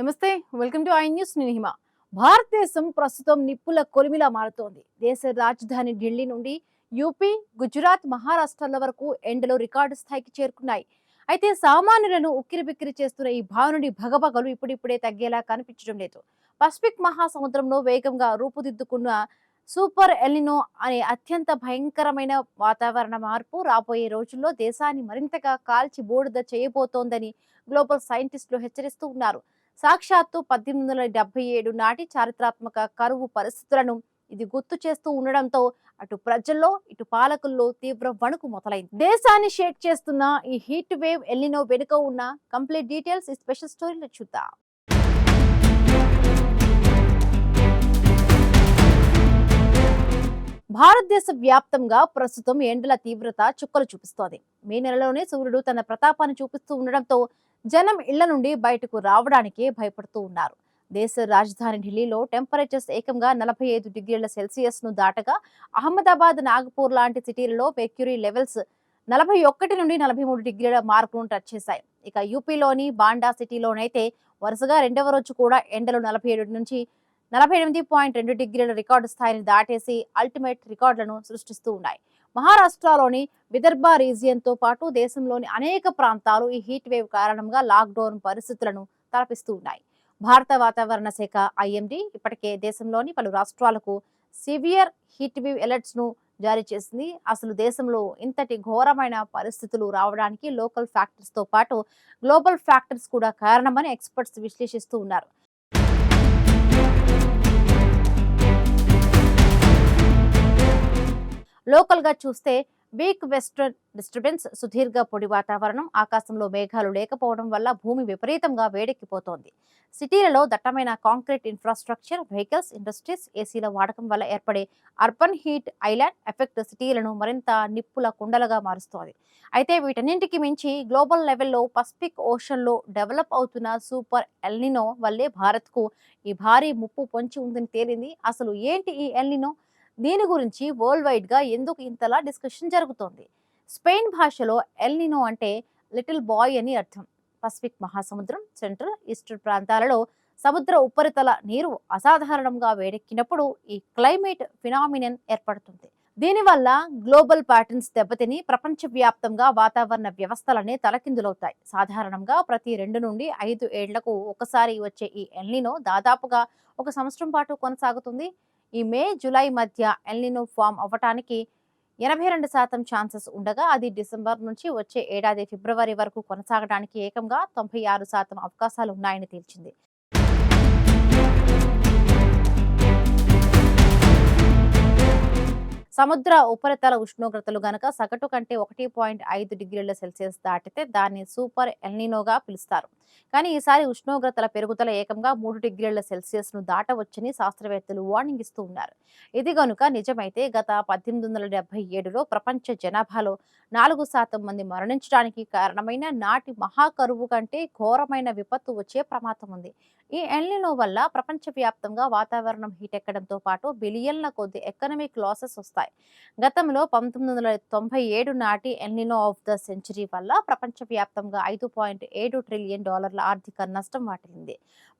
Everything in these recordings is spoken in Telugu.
నమస్తే. Welcome to I news. నేను హిమ. భారతదేశం ప్రస్తుతం నిప్పుల కొలిమిలా మారుతోంది. దేశ రాజధాని ఢిల్లీ నుండి యూపీ, గుజరాత్, మహారాష్ట్రల వరకు ఎండలు రికార్డు స్థాయికి చేరుకున్నాయి. అయితే సామాన్యులను ఉక్కిరిబిక్కిరి చేస్తున్న ఈ భానుడి భగభగలు ఇప్పుడిప్పుడే తగ్గేలా కనిపించడం లేదు. పసిఫిక్ మహాసముద్రంలో వేగంగా రూపుదిద్దుకున్న సూపర్ ఎల్నినో అనే అత్యంత భయంకరమైన వాతావరణ మార్పు రాబోయే రోజుల్లో దేశాన్ని మరింతగా కాల్చి బూడిద చేయబోతోందని గ్లోబల్ సైంటిస్టులు హెచ్చరిస్తూ ఉన్నారు. సాక్షాత్తు 1877 నాటి చారిత్రాత్మక కరువు పరిస్థితులను ఇది గుర్తు చేస్తూ ఉండడంతో అటు ప్రజల్లో ఇటు పాలకుల్లో తీవ్ర వణుకు మొదలైంది. దేశాన్ని షేక్ చేస్తున్న ఈ హీట్ వేవ్ ఎల్నినో వెనుక ఉన్న కంప్లీట్ డీటెయిల్స్ ఈ స్పెషల్ స్టోరీలో చూద్దాం. భారతదేశ వ్యాప్తంగా ప్రస్తుతం ఎండల తీవ్రత చుక్కలు చూపిస్తోంది. మే నెలలోనే సూర్యుడు తన ప్రతాపాన్ని చూపిస్తూ ఉండడంతో జనం ఇళ్ల నుండి బయటకు రావడానికి భయపడుతూ ఉన్నారు. దేశ రాజధాని ఢిల్లీలో టెంపరేచర్స్ ఏకంగా 45 డిగ్రీల సెల్సియస్ ను దాటగా అహ్మదాబాద్, నాగపూర్ లాంటి సిటీలలో మెర్క్యూరీ లెవెల్స్ 41 నుండి 43 డిగ్రీల మార్కును టచ్ చేశాయి. ఇక యూపీలోని బాండా సిటీలోనైతే వరుసగా రెండవ రోజు కూడా ఎండలు 47 నుంచి 48.2 డిగ్రీల రికార్డు స్థాయిని దాటేసి అల్టిమేట్ రికార్డులను సృష్టిస్తూ ఉన్నాయి. మహారాష్ట్రలోని విదర్భ రీజియన్ తో పాటు దేశంలోని అనేక ప్రాంతాలు ఈ హీట్ వేవ్ కారణంగా లాక్డౌన్ పరిస్థితులను తలపిస్తూ ఉన్నాయి. భారత వాతావరణ శాఖ ఐఎండీ ఇప్పటికే దేశంలోని పలు రాష్ట్రాలకు సివియర్ హీట్ వేవ్ అలర్ట్స్ ను జారీ చేసింది. అసలు దేశంలో ఇంతటి ఘోరమైన పరిస్థితులు రావడానికి లోకల్ ఫ్యాక్టర్స్ తో పాటు గ్లోబల్ ఫ్యాక్టర్స్ కూడా కారణమని ఎక్స్పర్ట్స్ విశ్లేషిస్తూ ఉన్నారు. లోకల్ గా చూస్తే వీక్ వెస్టర్న్ డిస్టర్బెన్స్, సుదీర్ఘ పొడి వాతావరణం, ఆకాశంలో మేఘాలు లేకపోవడం వల్ల భూమి విపరీతంగా వేడెక్కిపోతోంది. సిటీలలో దట్టమైన కాంక్రీట్ ఇన్ఫ్రాస్ట్రక్చర్, వెహికల్స్, ఇండస్ట్రీస్, ఏసీల వాడకం వల్ల ఏర్పడే అర్బన్ హీట్ ఐలాండ్ ఎఫెక్ట్ సిటీలను మరింత నిప్పుల కుండలుగా మారుస్తోంది. అయితే వీటన్నింటికి మించి గ్లోబల్ లెవెల్లో పసిఫిక్ ఓషన్ లో డెవలప్ అవుతున్న సూపర్ ఎల్నినో వల్లే భారత్ కు ఈ భారీ ముప్పు పొంచి ఉందని తేలింది. అసలు ఏంటి ఈ ఎల్నినో? దీని గురించి వరల్డ్ వైడ్ గా ఎందుకు ఇంతలా డిస్కషన్ జరుగుతోంది? స్పెయిన్ భాషలో ఎల్నినో అంటే లిటిల్ బాయ్ అని అర్థం. పసిఫిక్ మహాసముద్రం, సెంట్రల్, ఈస్టర్న్ ప్రాంతాలలో సముద్ర ఉపరితల నీరు అసాధారణంగా వేడెక్కినప్పుడు ఈ క్లైమేట్ ఫినామినన్ ఏర్పడుతుంది. దీనివల్ల గ్లోబల్ ప్యాటర్న్స్ దెబ్బతిని ప్రపంచవ్యాప్తంగా వాతావరణ వ్యవస్థలనే తలకిందులవుతాయి. సాధారణంగా ప్రతి 2 నుండి 5 ఏళ్లకు ఒకసారి వచ్చే ఈ ఎల్నినో దాదాపుగా ఒక సంవత్సరం పాటు కొనసాగుతుంది. ఈ మే, జూలై మధ్య ఎల్నినో ఫామ్ అవ్వటానికి 82% ఛాన్సెస్ ఉండగా అది డిసెంబర్ నుంచి వచ్చే ఏడాది ఫిబ్రవరి వరకు కొనసాగడానికి ఏకంగా 96% అవకాశాలు ఉన్నాయని తేల్చింది. సముద్ర ఉపరితల ఉష్ణోగ్రతలు గనక సగటు కంటే 1.5 డిగ్రీల సెల్సియస్ దాటితే దాన్ని సూపర్ ఎల్నినోగా పిలుస్తారు. కానీ ఈసారి ఉష్ణోగ్రతల పెరుగుదల ఏకంగా 3 డిగ్రీల సెల్సియస్ ను దాటవచ్చని శాస్త్రవేత్తలు వార్నింగ్ ఇస్తూ ఉన్నారు. ఇది గనుక నిజమైతే గత 1877లో ప్రపంచ జనాభాలో 4% మంది మరణించడానికి కారణమైన నాటి మహాకరువు కంటే ఘోరమైన విపత్తు వచ్చే ప్రమాదం ఉంది. ఈ ఎల్నినో వల్ల ప్రపంచవ్యాప్తంగా వాతావరణం హీట్ ఎక్కడంతో పాటు బిలియన్ల కొద్ది ఎకనామిక్ లాసెస్ వస్తాయి. గతంలో 1997 నాటి ఎల్నినో ఆఫ్ ద సెంచరీ వల్ల ప్రపంచవ్యాప్తంగా $5.7 ట్రిలియన్ ఆర్థిక నష్టం వాటిల్లింది.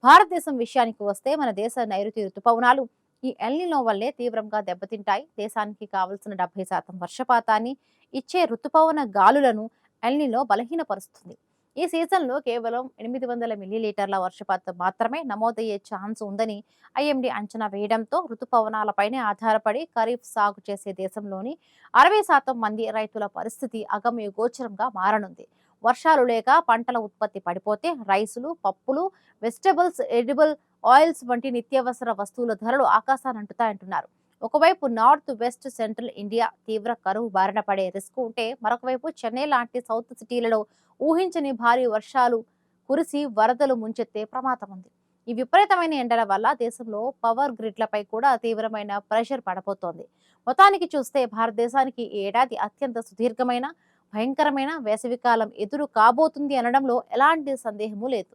భారతదేశం విషయానికి వస్తే మన దేశ నైరుతి రుతుపవనాలు ఈ ఎల్నినో వల్లే తీవ్రంగా దెబ్బతింటాయి. దేశానికి కావలసిన 70% వర్షపాతాన్ని ఇచ్చే రుతుపవన గాలులను ఎల్నినో బలహీనపరుస్తుంది. ఈ సీజన్లో కేవలం 800 మిల్లీలీటర్ల వర్షపాతం మాత్రమే నమోదయ్యే ఛాన్స్ ఉందని ఐఎండీ అంచనా వేయడంతో రుతుపవనాలపైనే ఆధారపడి ఖరీఫ్ సాగు చేసే దేశంలోని 60% మంది రైతుల పరిస్థితి అగమ్య గోచరంగా మారనుంది. వర్షాలు లేక పంటల ఉత్పత్తి పడిపోతే రైసులు, పప్పులు, వెజిటబుల్స్, ఎడిబుల్ ఆయిల్స్ వంటి నిత్యావసర వస్తువుల ధరలు ఆకాశానంటుతాయంటున్నారు. ఒకవైపు నార్త్ వెస్ట్ సెంట్రల్ ఇండియా తీవ్ర కరువు బారిన పడే రిస్క్ ఉంటే, మరొకవైపు చెన్నై లాంటి సౌత్ సిటీలలో ఊహించని భారీ వర్షాలు కురిసి వరదలు ముంచెత్తే ప్రమాదం ఉంది. ఈ విపరీతమైన ఎండల వల్ల దేశంలో పవర్ గ్రిడ్లపై కూడా తీవ్రమైన ప్రెషర్ పడబోతోంది. మొత్తానికి చూస్తే భారతదేశానికి ఈ ఏడాది అత్యంత సుదీర్ఘమైన, భయంకరమైన వేసవికాలం ఎదురు కాబోతుంది అనడంలో ఎలాంటి సందేహము లేదు.